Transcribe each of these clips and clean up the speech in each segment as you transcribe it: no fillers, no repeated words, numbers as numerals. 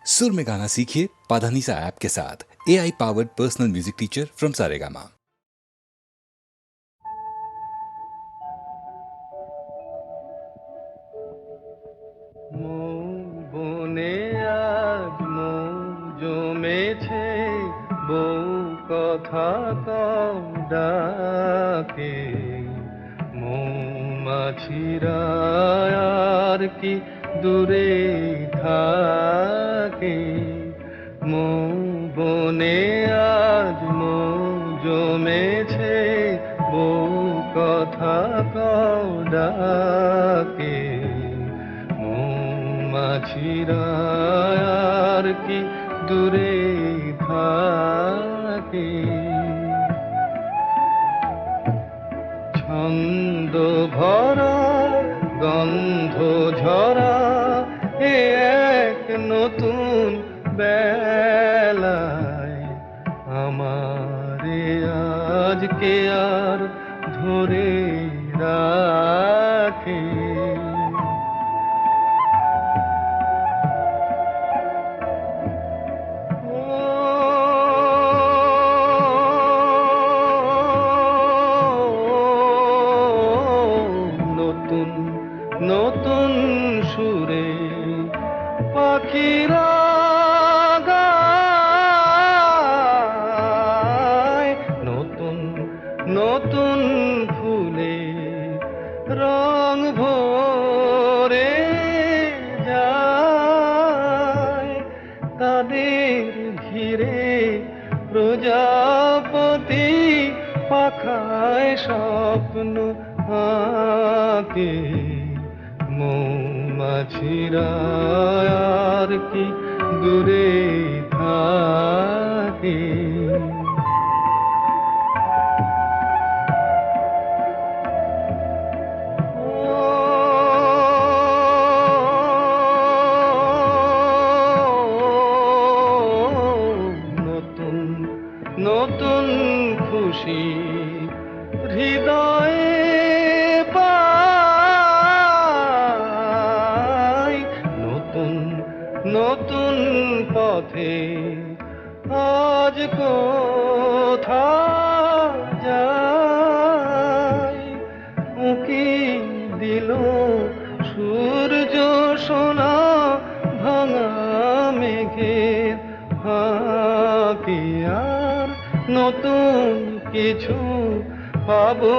सुर में गाना सीखिए पाधानीसा ऐप के साथ। AI powered personal music teacher from Saregama. বনে আজ মৌ জমেছে, বউ কথা কও ডাকে। মৌমাছিরা আর কি দূরে থাকে। মৌ বনে আজ মৌ জমেছে, বউ কথা কও ডাকে। মৌমাছিরা আর কি দূরে থাকে। ছন্দ ভরা গন্ধ ঝরা এ এক নতুন বেলায়, আমারে আজকে আর ধরে রাখে। নতুন নতুন সুরে পাখিরা গায়, নতুন নতুন ফুলে রং ভরে যায়। তাদের ঘিরে প্রজাপতি পাখায় স্বপ্ন আঁকে। মৌমাছিরা আর কি দূরে থাকে। নতুন নতুন খুশি হৃদয়ে পাই, নতুন নতুন পথে আজ কোথা যাই। উঁকি দিল সূর্য সোনা ভাঙা মেঘের ফাঁকে, আর নতুন কিছু পাবো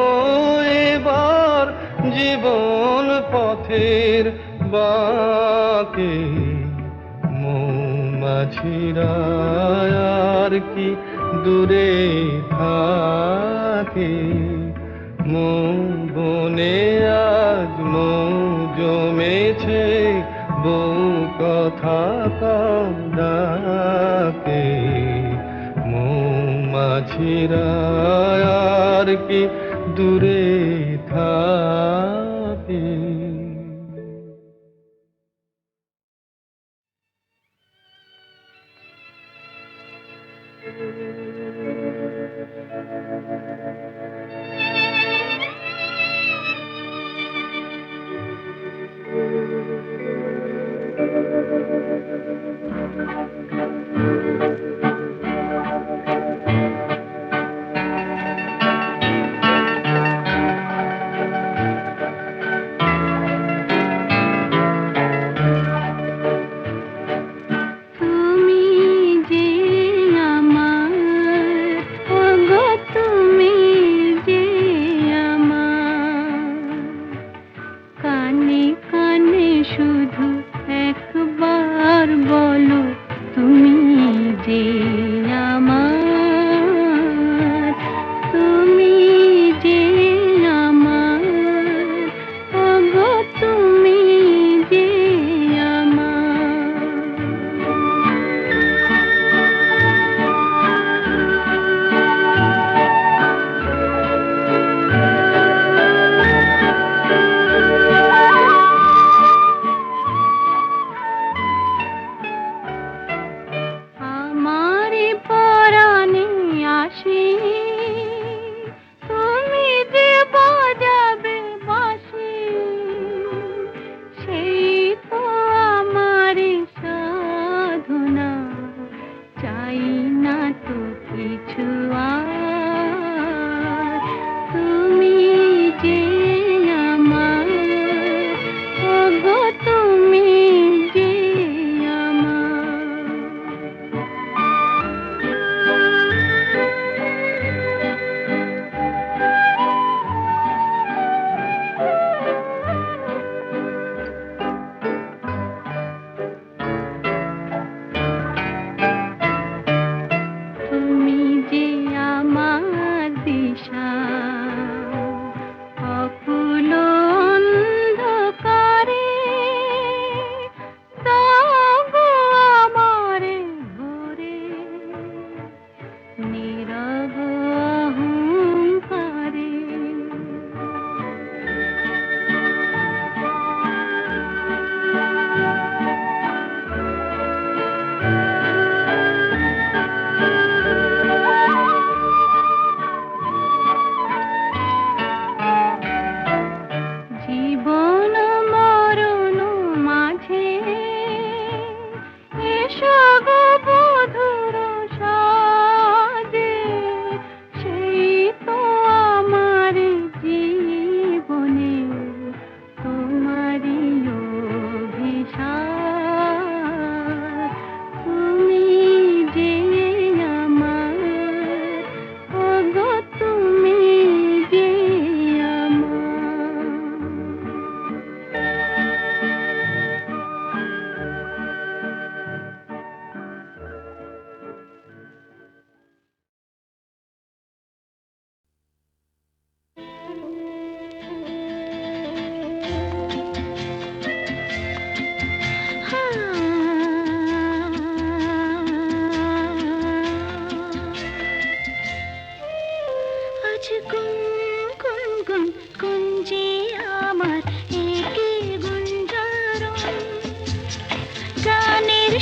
এবার জীবন পথের বাঁকে। মৌমাছিরা আর কি দূরে থাকে। মৌ বনে আজ মৌ জমেছে, বউ কথা কও ডাকে। মৌমাছিরা আর কি দূরে থাকে।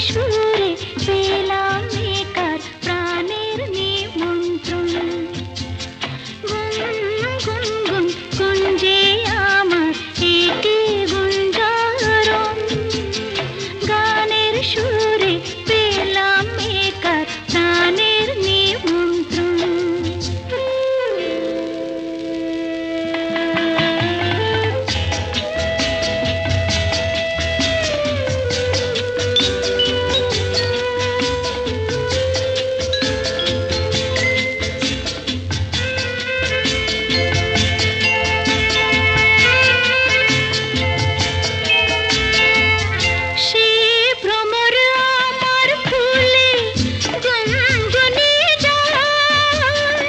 সুরে পেলাম একার প্রাণের নিমন্ত্রণ। গুন গুন গুন গুঞ্জে আমার একে গুঞ্জরণ, গানের সুরে পেলাম একার প্রাণের নিমন্ত্রণ। সে ভ্রমর আমার ফুলে গুনগুনে যায়,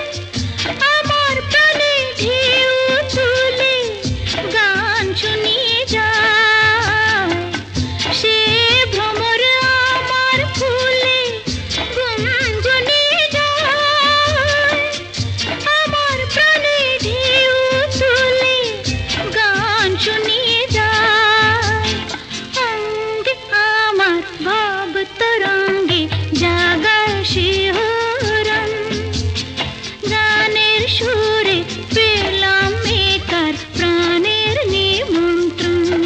আমার প্রাণে ঢেউ তুলে গান শুনিয়ে যায়। সে ভ্রমর আমার ফুলে গুনগুনে যায়, আমার প্রাণে ঢেউ তুলে গান শুনিয়ে যায়। অঙ্গে আমার ভাব তরঙ্গে জাগায় শিহরণ, গানের সুরে পেলাম একার প্রাণের নিমন্ত্রণ।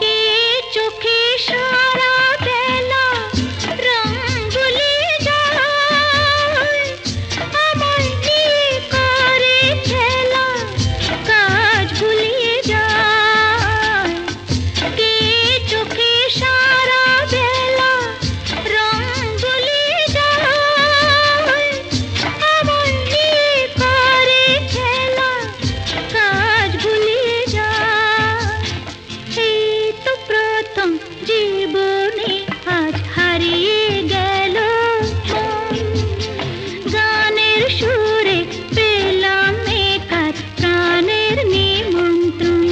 কে চোখে সারা বেলা রং ভুলে যায়, আমায় নিয়ে করে খেলা কাজ ভুলিয়ে যায়। কে চোখে সারা বেলা রং ভুলে যায়, আমায় নিয়ে করে খেলা কাজ ভুলিয়ে যায়। এই তো প্রথম জীবনে আজ হারিয়ে গেল মন, গানের সুরে পেলাম একার প্রাণের নিমন্ত্রণ।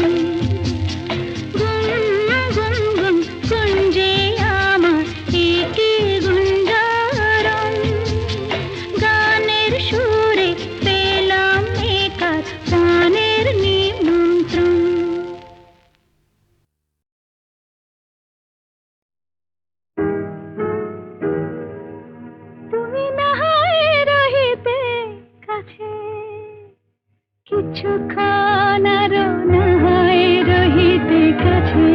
গুন গুন গুন গুঞ্জে আমার একে গুঞ্জরণ, গানের সুরে পেলাম একার প্রাণের নিমন্ত্রণ। তুমি না হয় রহিতে কাছে, কিছুক্ষণ আরো না হয় রহিতে কাছে,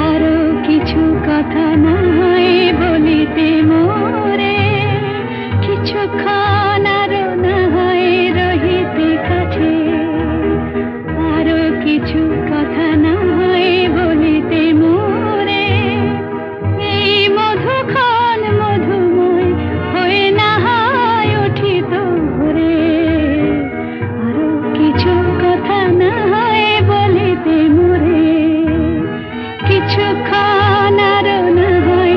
আরো কিছু কথা না হয় বলিতে মোরে, কিছুক্ষণ আরো না হয় রহিতে কাছে, আরো কিছু কথা না হয় বলিতে মোরে। এই মধুক্ষণ মধুময় হয়ে না হয় উঠিত ভোরে, আরো কিছু কথা না হয় বলিতে মোরে, কিছুক্ষণ আরো না হয়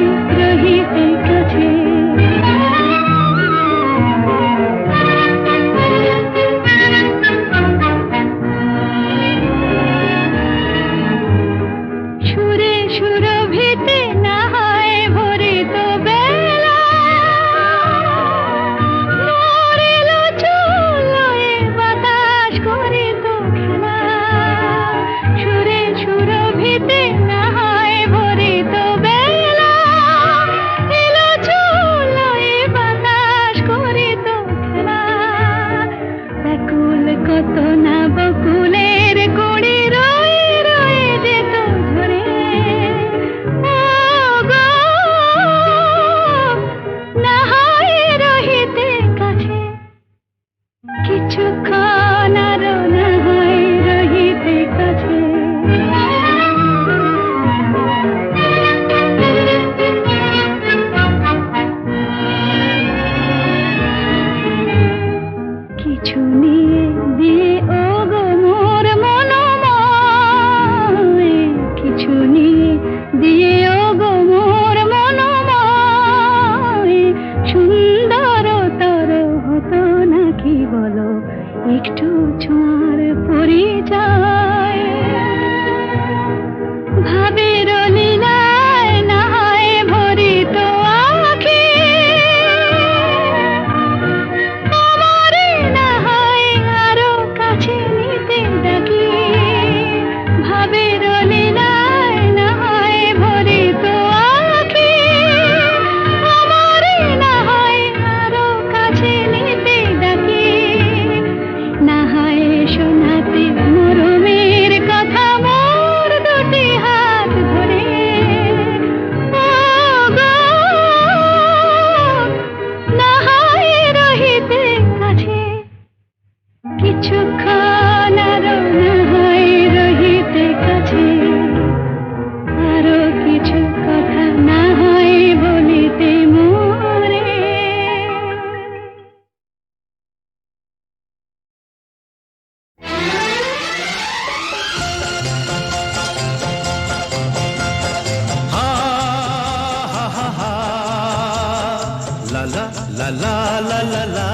লা লা লা লা লা।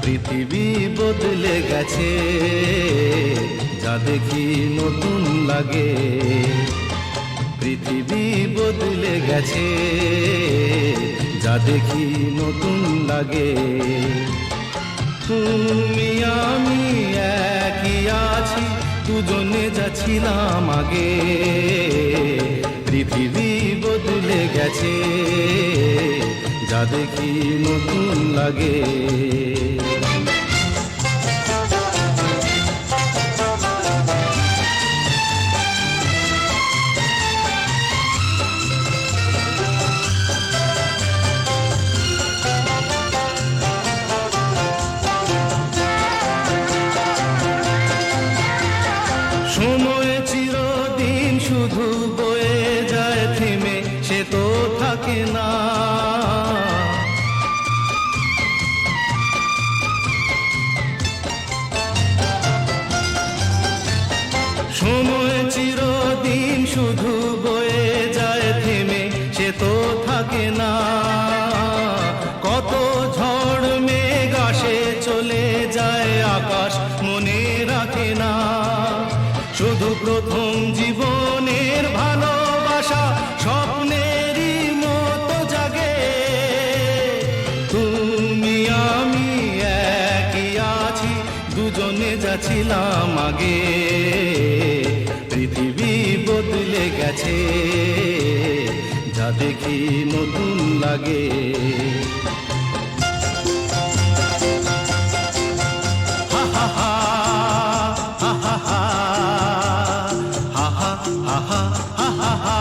পৃথিবী বদলে গেছে, যা দেখি নতুন লাগে। পৃথিবী বদলে গেছে, যা দেখি নতুন লাগে। তুমি আমি একই আছি, দুজনে যাচ্ছিলাম আগে। পৃথিবী বদলে গেছে, যা দেখি নতুন লাগে। সময় চিরদিন শুধু বয়ে যায় থেমে, সে তো থাকে না। সময় চিরদিন শুধু বয়ে যায় থেমে, সে তো থাকে না। কত ঝড় মেঘ আসে চলে যায়, আকাশ মনে রাখে না। শুধু প্রথম জীবনের ভালোবাসা স্বপ্নেরই মতো জাগে। তুমি আমি একই আছি, দুজনে যাচ্ছিলাম আগে। পৃথিবী বদলে গেছে, যা দেখি নতুন লাগে। হা হা হা হা হা হা হা হা হা হা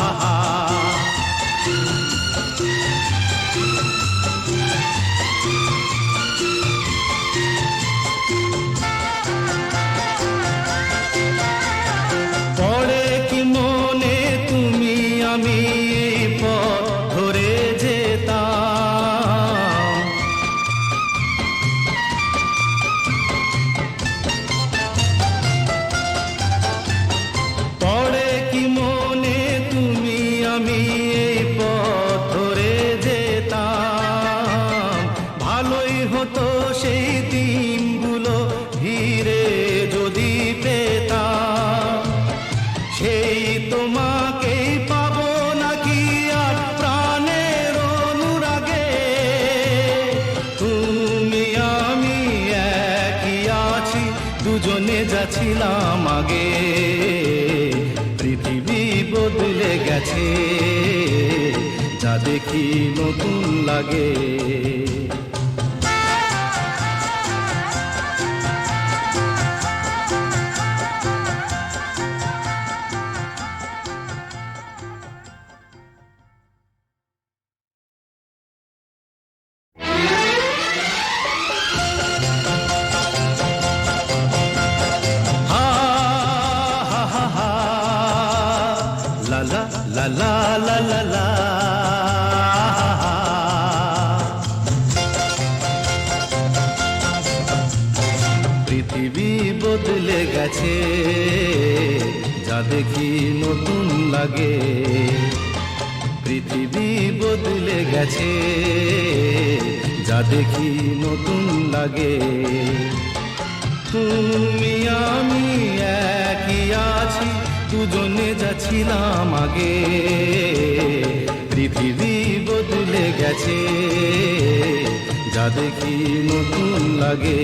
হা হা। পড়ে কি মনে তুমি আমি এই পথ ধরে যেতাম। পড়ে কি মনে তুমি আমি এই পথ ধরে যেতাম। ভালোই হতো সেই দিনগুলো ধীরে যদি পেতাম। সেই তোমাকেই পাবো নাকি আর প্রাণের অনুরাগে। তুমি আমি একই আছি, দুজনে যাচ্ছিলাম আগে। পৃথিবী বদলে গেছে, যা দেখি নতুন লাগে। হা হা হা হা লা লা লা লা লা লা লা। পৃথিবী বদলে গেছে, যা দেখি নতুন লাগে। পৃথিবী বদলে গেছে, যা দেখি নতুন লাগে। তুমি আমি একই আছি, দুজনে যাচ্ছিলাম আগে। পৃথিবী বদলে গেছে, যা দেখি নতুন লাগে।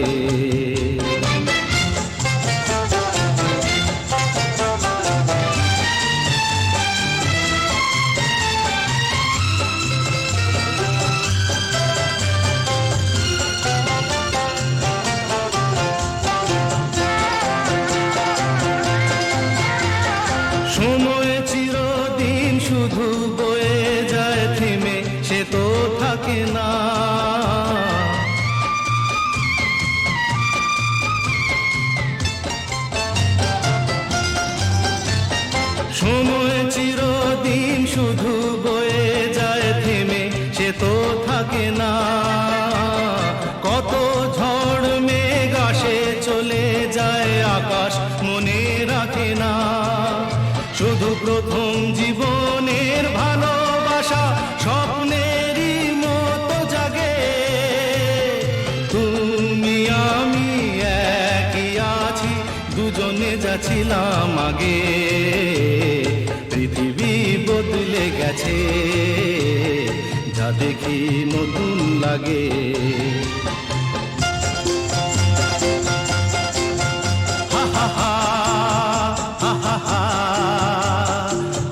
সময় চিরদিন শুধু বয়ে যায় থেমে, সে তো থাকে না। সময় চিরদিন শুধু বয়ে যায় থেমে, সে তো থাকে না। কত ঝড় মেঘ আসে চলে যায়, আকাশ মনে রাখে না। দুজনে যাচ্ছিলাম আগে, পৃথিবী বদলে গেছে, যা দেখি নতুন লাগে। হা হা হা, হা হা হা,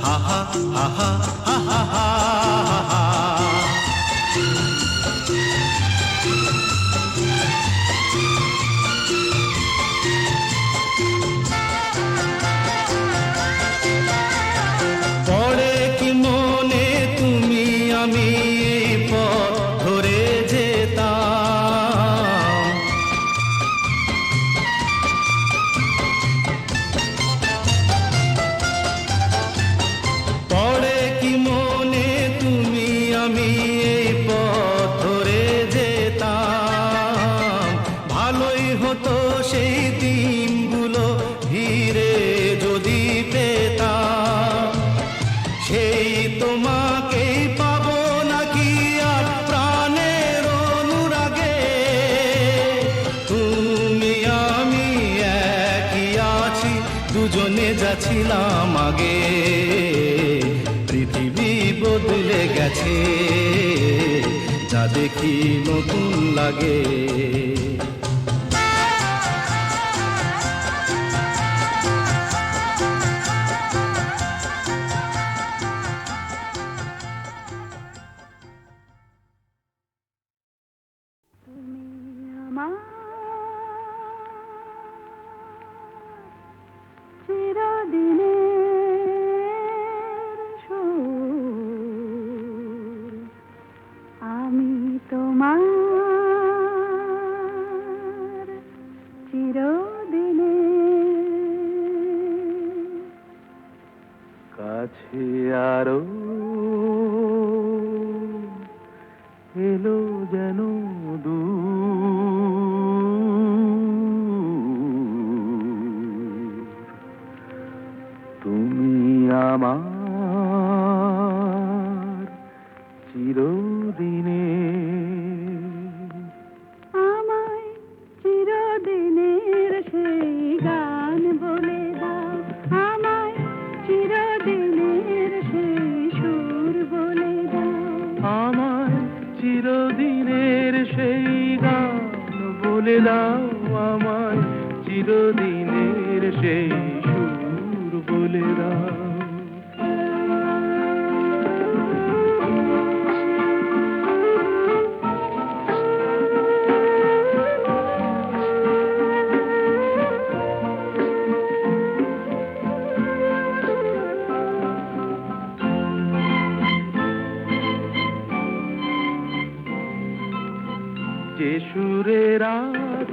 হা হা হা, হা হা হা। পড়ে কি মনে তুমি আমি এই পথ ধরে যেতাম, পড়ে কি মনে তুমি আমি এই পথ ধরে যেতাম। ভালোই হতো সেই দিনগুলো ধীরে যদি পেতাম, সেই তোমাকেই পাবো নাকি আর প্রাণের অনুরাগে। তুমি আমি একই আছি, দুজনে যাচ্ছিলাম আগে, পৃথিবী বদলে গেছে, যা দেখি নতুন লাগে। তুমি আমার চিরদিনের সুর, আমি তোমার চিরদিনের কাছে আরো এলো যেন দূর, তুমি আমার চিরদিনের। আমায় চিরদিনের সেই গান বলে দাও, আমায় চিরদিনের সেই সুর বলে দাও, আমার চিরদিনের সেই গান বলে দাও, আমায় চিরদিনের সেই সুর বলে দাও। যে সুরের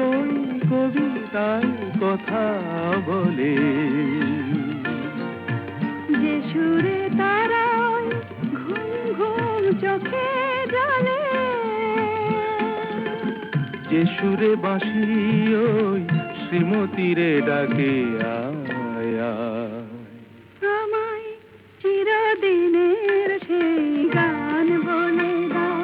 ওই কবিতায় কথা বলে, যে সুরে তারায় ঘুম ঘুম চোখে জলে, যে সুরে বাঁশি ওই শ্রীমতীরে ডাকে আয় আয়। আমায় চিরদিনের সেই গান বলে দাও,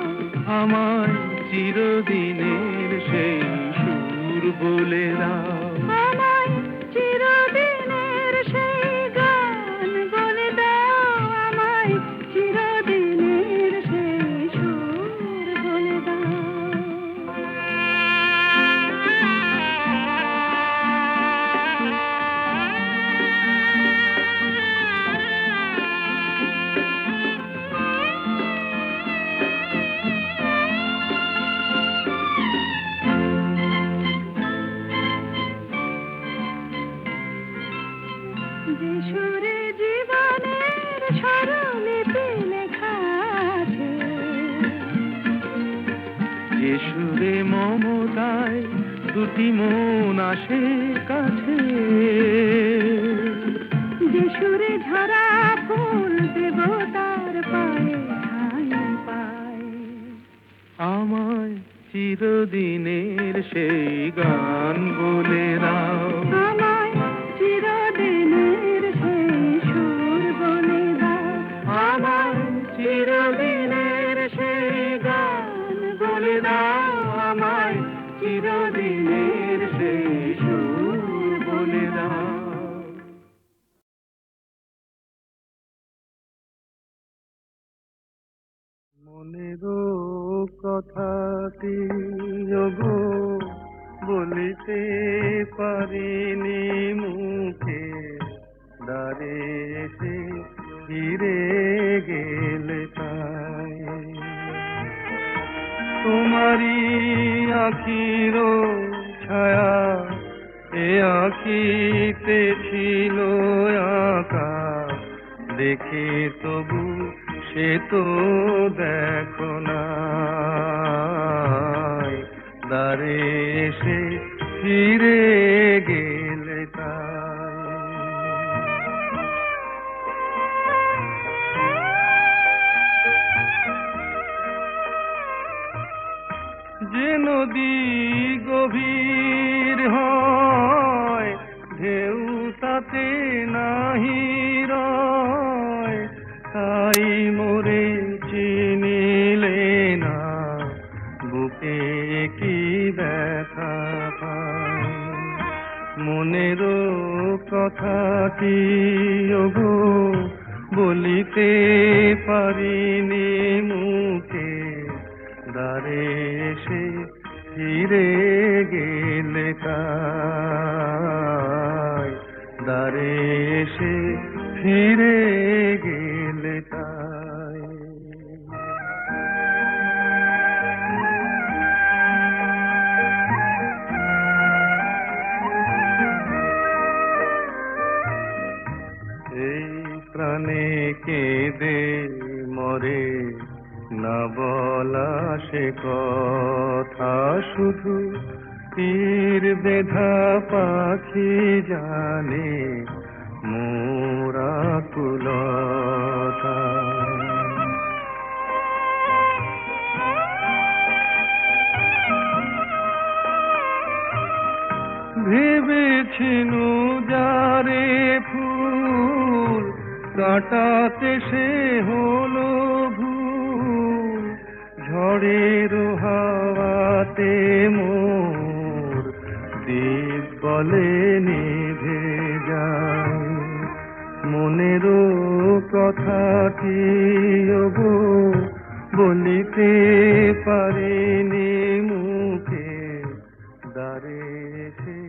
আমায় চিরদিনের সেই সুর বলে দাও। আমায় চিরদিনের সেই গান বলে দাও, আমায় চিরদিনের সেই সুর বলে দাও। যে সুরে জীবনের স্বরলিপি লেখা আছে, যে সুরে মমতায় দুটি মন আসে কাছে, যে সুরে ঝরা ফুল দেবতার পায়ে ঠাঁই পায়, আমায় চিরদিনের সেই গান বলে দাও। আমায় চিরদিনের সেই সুর বলে দাও, আমায় চিরদিনের সেই গান বলে দাও, আমায় চিরদিনের সেই সুর বলে বলে দাও। মনেরও কথাটি ওগো বলিতে পারিনি মুখে, দ্বারে এসে ফিরে গেলে তাই। তোমারি আখির ছায়া এ আঁকিতে ছিল আঁকা, দেখে তবু সে তো দেখো না, দ্বারে এসে ফিরে গেলে তাই। যে নদী গভীর হয় ঢেউ তাতে নাহি রয়, তাই মোরে চিনিলে না বুকে কি ব্যথা পায়। মনেরও কথাটি ওগো বলিতে পারিনি মুখে, দ্বারে এসে ফিরে গেলে তাই, দ্বারে এসে ফিরে গেলে তাই। এই প্রাণে কেঁদে মরে না বলা সে কথা, শুধু তীর বেধা পাখি জানে মোর আকুলতা। ভেবেছিনু যারে ফুল কাটাতে সে হলো ভুল, ঝড়ের হাওয়াতে মোর দীপ বলে নিভে যায়। মনেরও কথাটি ওগো বলিতে পারিনি মুখে, দ্বারে এসে